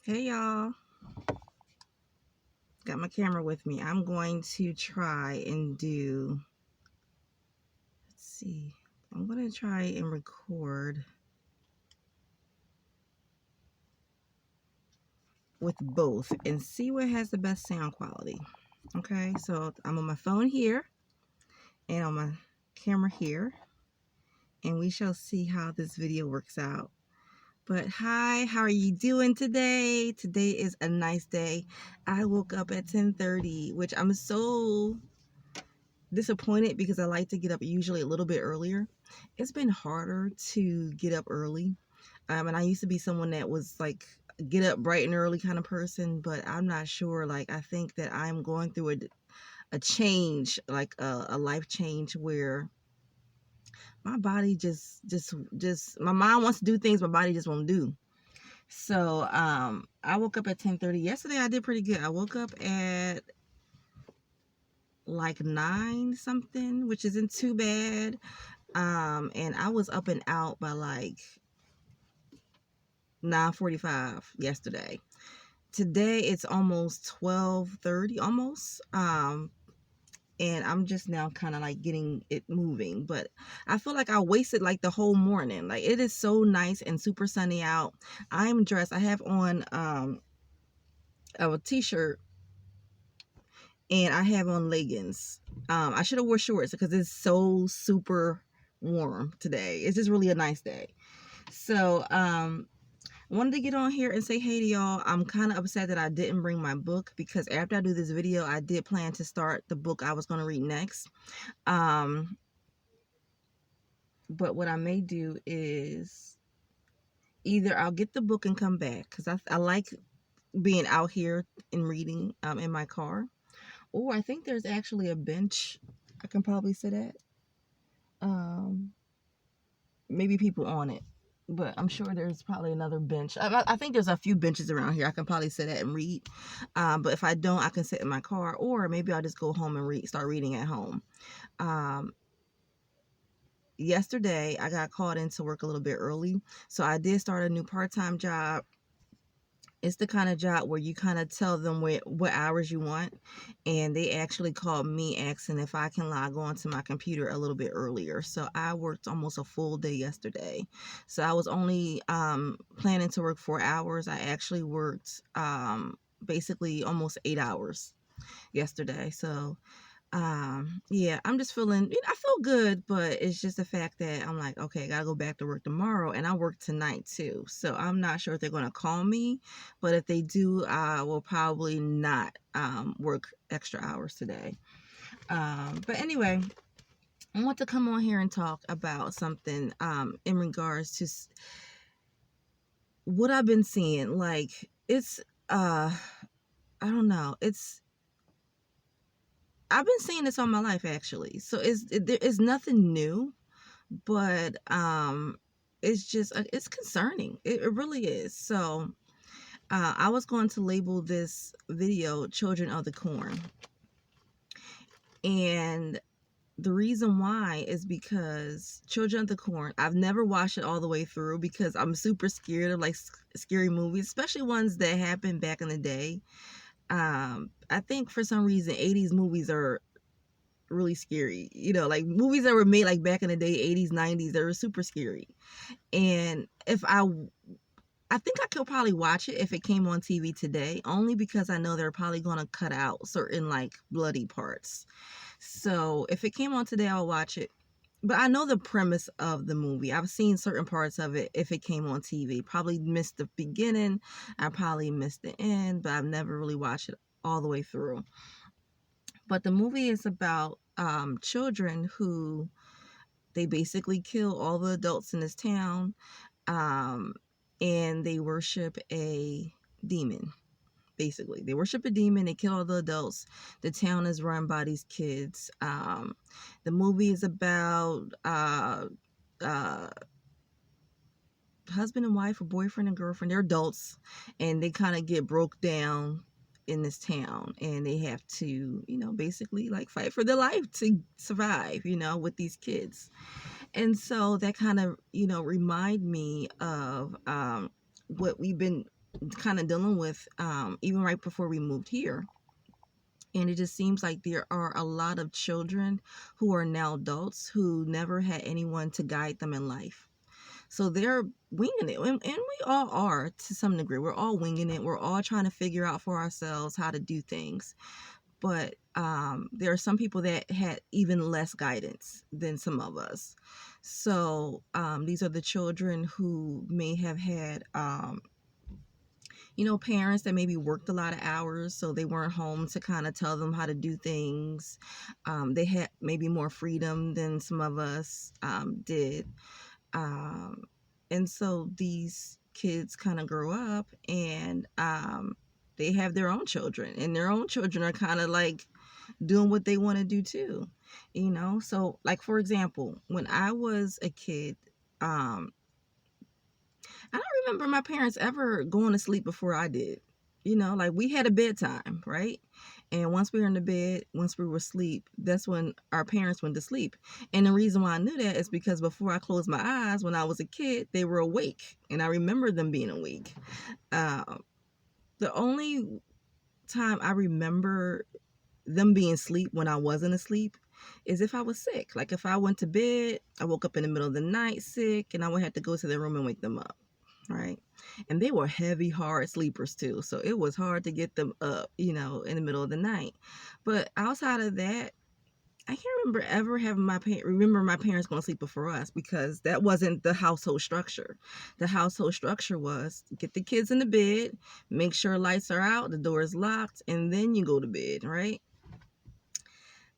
Hey y'all, got my camera with me. I'm going to try and do, let's see, I'm going to try and record with both and see what has the best sound quality. Okay, so I'm on my phone here and on my camera here, and we shall see how this video works out. But hi, how are you doing today? Today is a nice day. I woke up at 10:30, which I'm so disappointed because I like to get up usually a little bit earlier. It's been harder to get up early. And I used to be someone that was like get up bright and early kind of person, but I'm not sure. Like, I think that I'm going through a change, like a life change where my body just my mind wants to do things my body just won't do. So I woke up at 10:30 yesterday. I did pretty good. I woke up at like 9 something, which isn't too bad. And I was up and out by like 9:45 yesterday. Today it's almost 12:30 almost. And I'm just now kind of like getting it moving, but I feel like I wasted like the whole morning. Like, it is so nice and super sunny out. I'm dressed. I have on a t-shirt and I have on leggings. I should have wore shorts because it's so super warm today. It's just really a nice day. So I wanted to get on here and say hey to y'all. I'm kind of upset that I didn't bring my book because after I do this video, I did plan to start the book I was going to read next. But what I may do is either I'll get the book and come back because I like being out here and reading in my car. Or I think there's actually a bench I can probably sit at. Maybe people on it, but I'm sure there's probably another bench. I think there's a few benches around here I can probably sit at and read. But if I don't, I can sit in my car, or maybe I'll just go home and start reading at home. Yesterday, I got called into work a little bit early, so I did start a new part-time job. It's the kind of job where you kind of tell them what hours you want, and they actually called me asking if I can log on to my computer a little bit earlier. So I worked almost a full day yesterday. So I was only planning to work 4 hours. I actually worked basically almost 8 hours yesterday. So yeah, I'm just feeling, I feel good, but it's just the fact that I'm like, okay, I gotta go back to work tomorrow, and I work tonight too. So I'm not sure if they're gonna call me, but if they do, I will probably not work extra hours today. But anyway, I want to come on here and talk about something in regards to what I've been seeing. Like, it's I don't know, I've been seeing this all my life actually. So it's nothing new, but it's just it's concerning. It really is. So I was going to label this video "Children of the Corn," and the reason why is because Children of the Corn, I've never watched it all the way through because I'm super scared of like scary movies, especially ones that happened back in the day. I think for some reason 80s movies are really scary, like movies that were made like back in the day, 80s, 90s, they were super scary. And if I think I could probably watch it if it came on TV today, only because I know they're probably going to cut out certain like bloody parts. So if it came on today, I'll watch it. But I know the premise of the movie. I've seen certain parts of it if it came on TV. Probably missed the beginning, I probably missed the end, but I've never really watched it all the way through. But the movie is about children who they basically kill all the adults in this town, and they worship a demon. Basically, they worship a demon. They kill all the adults. The town is run by these kids. The movie is about husband and wife, or boyfriend and girlfriend. They're adults, and they kind of get broke down in this town, and they have to, basically like fight for their life to survive, with these kids. And so that kind of, remind me of what we've been kind of dealing with, even right before we moved here. And it just seems like there are a lot of children who are now adults who never had anyone to guide them in life. So they're winging it. And we all are to some degree. We're all winging it. We're all trying to figure out for ourselves how to do things. But there are some people that had even less guidance than some of us. So these are the children who may have had, parents that maybe worked a lot of hours, so they weren't home to kind of tell them how to do things. They had maybe more freedom than some of us did. Um, and so these kids kind of grow up, and they have their own children, and their own children are kind of like doing what they want to do too. So like, for example, when I was a kid, um, I don't remember my parents ever going to sleep before I did. Like, we had a bedtime, right? And once we were in the bed, once we were asleep, that's when our parents went to sleep. And the reason why I knew that is because before I closed my eyes, when I was a kid, they were awake. And I remember them being awake. Uh, the only time I remember them being asleep when I wasn't asleep is if I was sick. Like, if I went to bed, I woke up in the middle of the night sick, and I would have to go to their room and wake them up. Right. And they were heavy, hard sleepers too. So it was hard to get them up, in the middle of the night. But outside of that, I can't remember ever having remember my parents going to sleep before us, because that wasn't the household structure. The household structure was get the kids in the bed, make sure lights are out, the door is locked, and then you go to bed, right?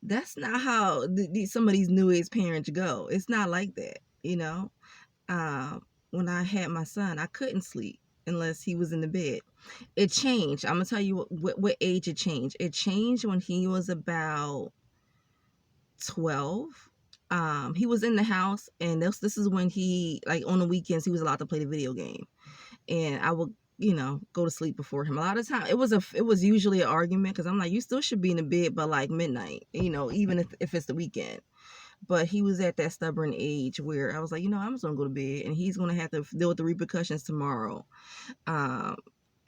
That's not how some of these new age parents go. It's not like that. uh, when I had my son, I couldn't sleep unless he was in the bed. It changed. I'm gonna tell you what age it changed. It changed when he was about 12. He was in the house, and this is when he, like, on the weekends, he was allowed to play the video game, and I would, go to sleep before him. A lot of time, it was usually an argument, because I'm like, you still should be in the bed by like midnight, even if it's the weekend. But he was at that stubborn age where I was like, I'm just gonna go to bed, and he's gonna have to deal with the repercussions tomorrow. Um,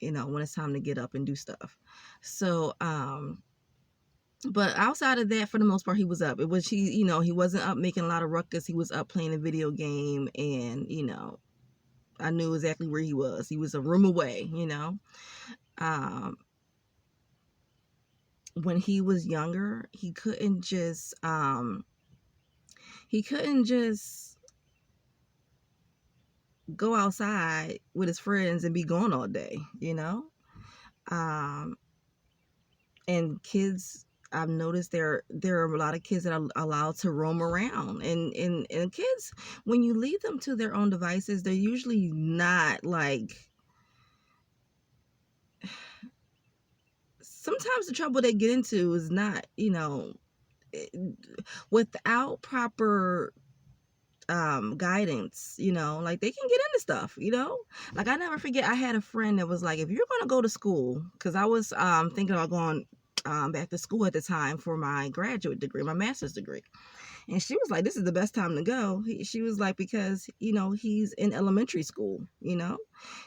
when it's time to get up and do stuff. So, but outside of that, for the most part, he was up. It was he wasn't up making a lot of ruckus. He was up playing a video game, and I knew exactly where he was. He was a room away. Um, when he was younger, he couldn't just go outside with his friends and be gone all day. Um, and kids, I've noticed there are a lot of kids that are allowed to roam around, and kids, when you leave them to their own devices, they're usually not like. Sometimes the trouble they get into is not, without proper guidance, like, they can get into stuff. Like, I never forget, I had a friend that was like, if you're going to go to school, because I was thinking about going back to school at the time for my graduate degree, my master's degree. And she was like, this is the best time to go. She was like, because, he's in elementary school.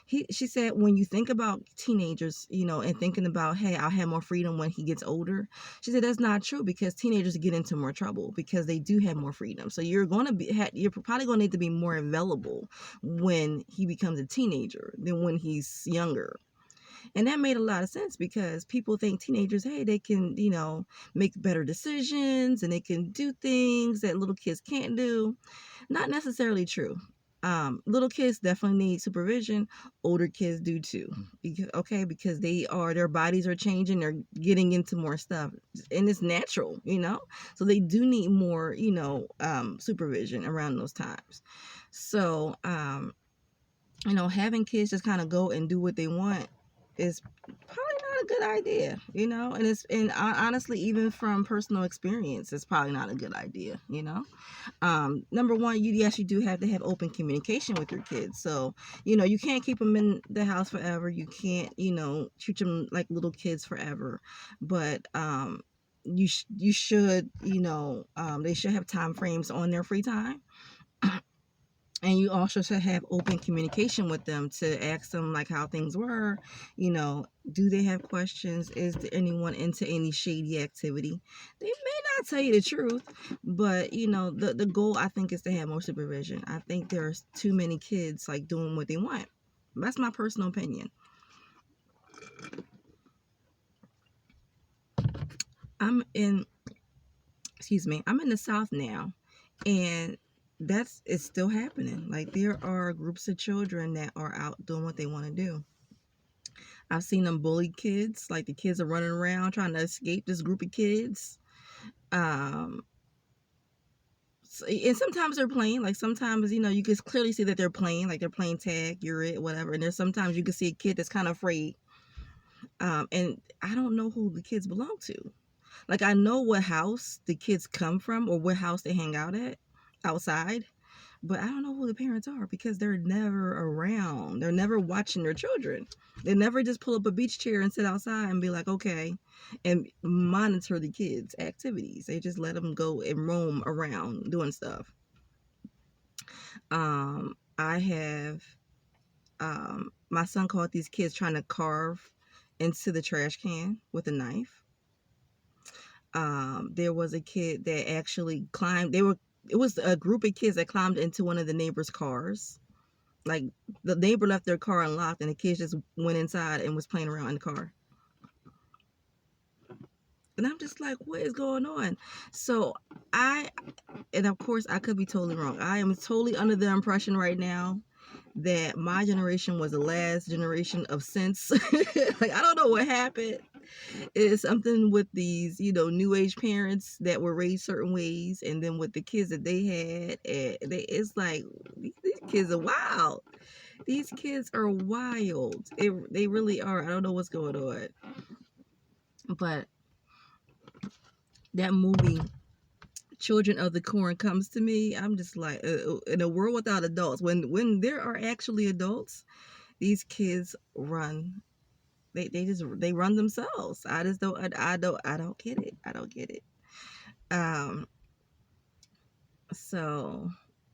She said, when you think about teenagers, and thinking about, hey, I'll have more freedom when he gets older. She said, that's not true, because teenagers get into more trouble because they do have more freedom. So you're probably going to need to be more available when he becomes a teenager than when he's younger. And that made a lot of sense, because people think teenagers, hey, they can, make better decisions, and they can do things that little kids can't do. Not necessarily true. Little kids definitely need supervision. Older kids do too. Because their bodies are changing. They're getting into more stuff, and it's natural. So they do need more, supervision around those times. So, having kids just kind of go and do what they want is probably not a good idea. And honestly, even from personal experience, it's probably not a good idea. Number one, yes, you do have to have open communication with your kids. So, you can't keep them in the house forever. You can't, treat them like little kids forever. But you should, they should have time frames on their free time. And you also should have open communication with them to ask them like how things were. Do they have questions? Is there anyone into any shady activity? They may not tell you the truth, but the goal, I think, is to have more supervision. I think there's too many kids like doing what they want. That's my personal opinion. I'm in excuse me, I'm in the South now, and it's still happening. Like, there are groups of children that are out doing what they want to do. I've seen them bully kids. Like, the kids are running around trying to escape this group of kids. Um, and sometimes they're playing. Like, sometimes, you can clearly see that they're playing. Like, they're playing tag, you're it, whatever. And there's sometimes you can see a kid that's kind of afraid. And I don't know who the kids belong to. Like, I know what house the kids come from or what house they hang out at outside, but I don't know who the parents are because they're never around. They're never watching their children. They never just pull up a beach chair and sit outside and be like, okay, and monitor the kids' activities. They just let them go and roam around doing stuff. I have my son caught these kids trying to carve into the trash can with a knife. There was a kid that actually climbed. It was a group of kids that climbed into one of the neighbors' cars. Like, the neighbor left their car unlocked, and the kids just went inside and was playing around in the car. And I'm just like, what is going on? So and of course, I could be totally wrong. I am totally under the impression right now that my generation was the last generation of sense. Like, I don't know what happened. It's something with these, new age parents that were raised certain ways, and then with the kids that they had, and it's like, these kids are wild. These kids are wild. They really are. I don't know what's going on. But that movie, Children of the Corn, comes to me. I'm just like, in a world without adults, when there are actually adults, these kids run. They run themselves. I just don't I don't get it. I don't get it. So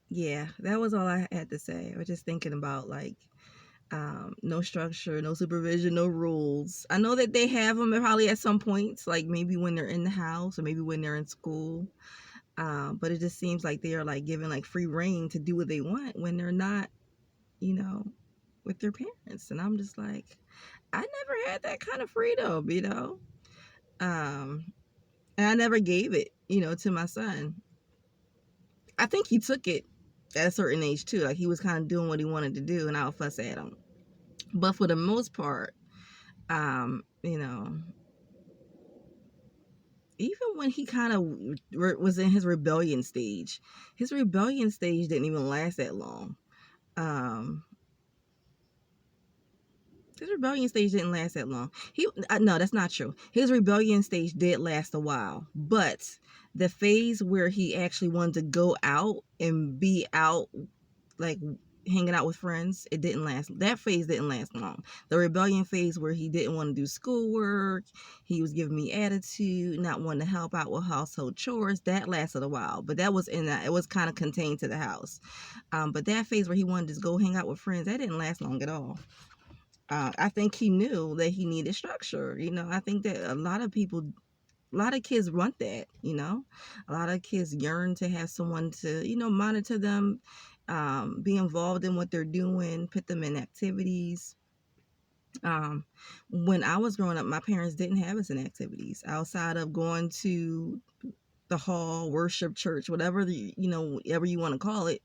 yeah, that was all I had to say. I was just thinking about, like, no structure, no supervision, no rules. I know that they have them probably at some points, like maybe when they're in the house or maybe when they're in school. But it just seems like they are like given like free reign to do what they want when they're not, you know, with their parents. And I'm just like, I never had that kind of freedom. And I never gave it, to my son. I think he took it at a certain age too. Like, he was kind of doing what he wanted to do, and I would fuss at him. But for the most part, even when he kind of was in his rebellion stage didn't even last that long. Um, his rebellion stage didn't last that long. No, that's not true. His rebellion stage did last a while, but the phase where he actually wanted to go out and be out, like hanging out with friends, it didn't last. That phase didn't last long. The rebellion phase where he didn't want to do schoolwork, he was giving me attitude, not wanting to help out with household chores, that lasted a while. But that was it was kind of contained to the house. But that phase where he wanted to just go hang out with friends, that didn't last long at all. I think he knew that he needed structure. I think that a lot of kids want that. A lot of kids yearn to have someone to, monitor them, be involved in what they're doing, put them in activities. When I was growing up, my parents didn't have us in activities outside of going to the hall, worship, church, whatever whatever you want to call it.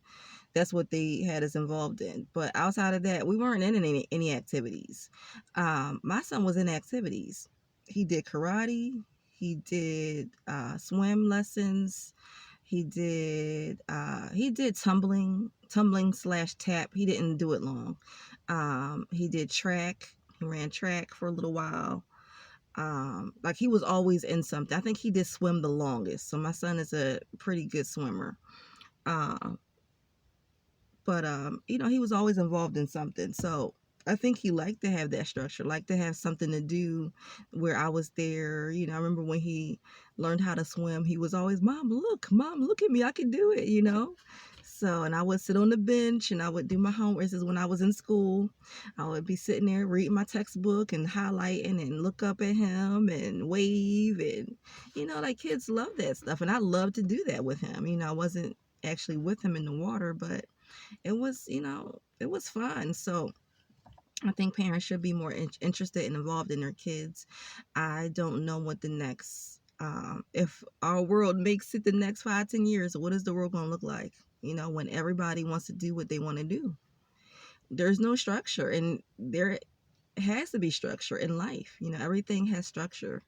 That's what they had us involved in. But outside of that, we weren't in any activities. My son was in activities. He did karate. He did swim lessons. He did tumbling/tap. He didn't do it long. He did track. He ran track for a little while. Like, he was always in something. I think he did swim the longest. So my son is a pretty good swimmer. But he was always involved in something. So I think he liked to have that structure, liked to have something to do where I was there. I remember when he learned how to swim, he was always, Mom, look at me, I can do it. So, and I would sit on the bench and I would do my homework. This is when I was in school. I would be sitting there reading my textbook and highlighting and look up at him and wave. And, like kids love that stuff. And I love to do that with him. I wasn't actually with him in the water, but it was fun. So, I think parents should be more interested and involved in their kids. I don't know what the next, if our world makes it the next 5, 10 years, what is the world going to look like? When everybody wants to do what they want to do. There's no structure, and there has to be structure in life. Everything has structure.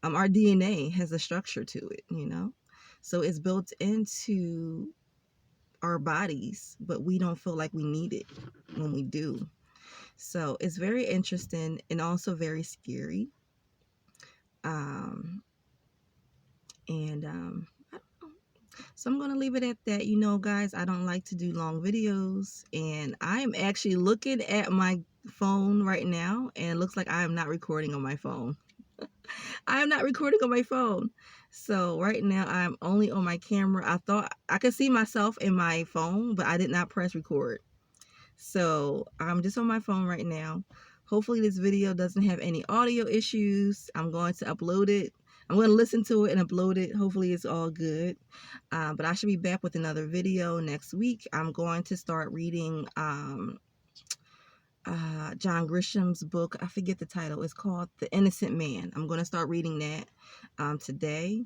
Our DNA has a structure to it. So it's built into our bodies, but we don't feel like we need it when we do. So it's very interesting and also very scary. Um, and I don't know. So I'm going to leave it at that. Guys, I don't like to do long videos. And I am actually looking at my phone right now. And it looks like I am not recording on my phone. I am not recording on my phone. So right now I'm only on my camera. I thought I could see myself in my phone, but I did not press record. So I'm just on my phone right now. Hopefully this video doesn't have any audio issues. I'm going to upload it. I'm going to listen to it and upload it. Hopefully it's all good. But I should be back with another video next week. I'm going to start reading John Grisham's book. I forget the title. It's called The Innocent Man. I'm going to start reading that today.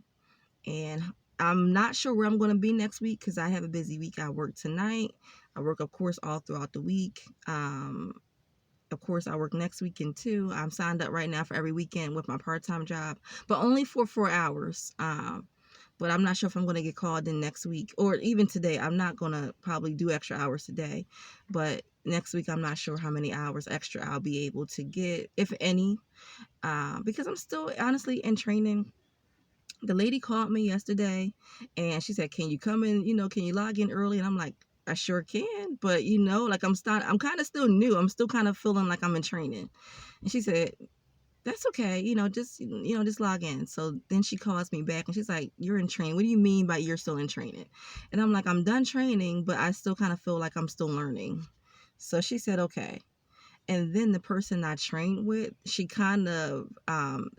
And I'm not sure where I'm going to be next week because I have a busy week. I work tonight. I work, of course, all throughout the week. Of course, I work next weekend too. I'm signed up right now for every weekend with my part-time job, but only for 4 hours. But I'm not sure if I'm going to get called in next week or even today. I'm not going to probably do extra hours today, but next week I'm not sure how many hours extra I'll be able to get, if any, because I'm still honestly in training. The lady called me yesterday and she said, can you come in, can you log in early? And I'm like, I sure can. But, like I'm kind of still new. I'm still kind of feeling like I'm in training. And she said, that's okay. Just log in. So then she calls me back and she's like, you're in training. What do you mean by you're still in training? And I'm like, I'm done training, but I still kind of feel like I'm still learning. So she said, okay. And then the person I trained with, she kind of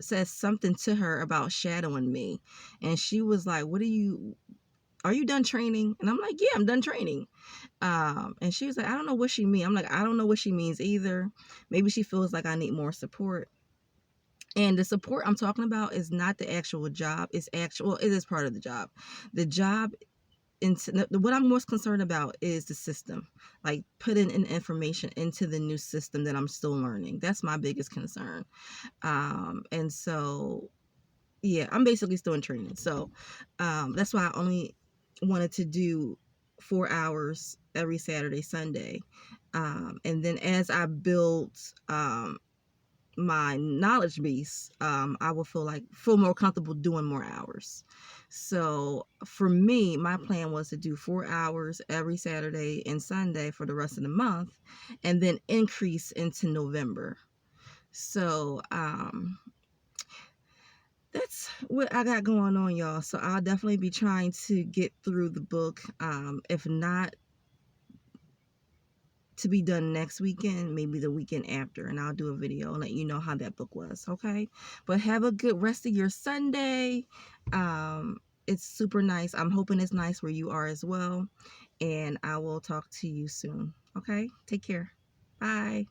says something to her about shadowing me. And she was like, are you done training? And I'm like, yeah, I'm done training. And she was like, I don't know what she means. I'm like, I don't know what she means either. Maybe she feels like I need more support. And the support I'm talking about is not the actual job. It is part of the job. The job, what I'm most concerned about is the system, like putting in information into the new system that I'm still learning. That's my biggest concern. And so, yeah, I'm basically still in training. So that's why I only wanted to do 4 hours every Saturday, Sunday. And then as I build my knowledge base, I will feel more comfortable doing more hours. So for me, my plan was to do 4 hours every Saturday and Sunday for the rest of the month, and then increase into November. So that's what I got going on, y'all. So I'll definitely be trying to get through the book. If not to be done next weekend, maybe the weekend after, and I'll do a video and let you know how that book was. Okay, but have a good rest of your Sunday. It's super nice. I'm hoping it's nice where you are as well, and I will talk to you soon. Okay, take care. Bye.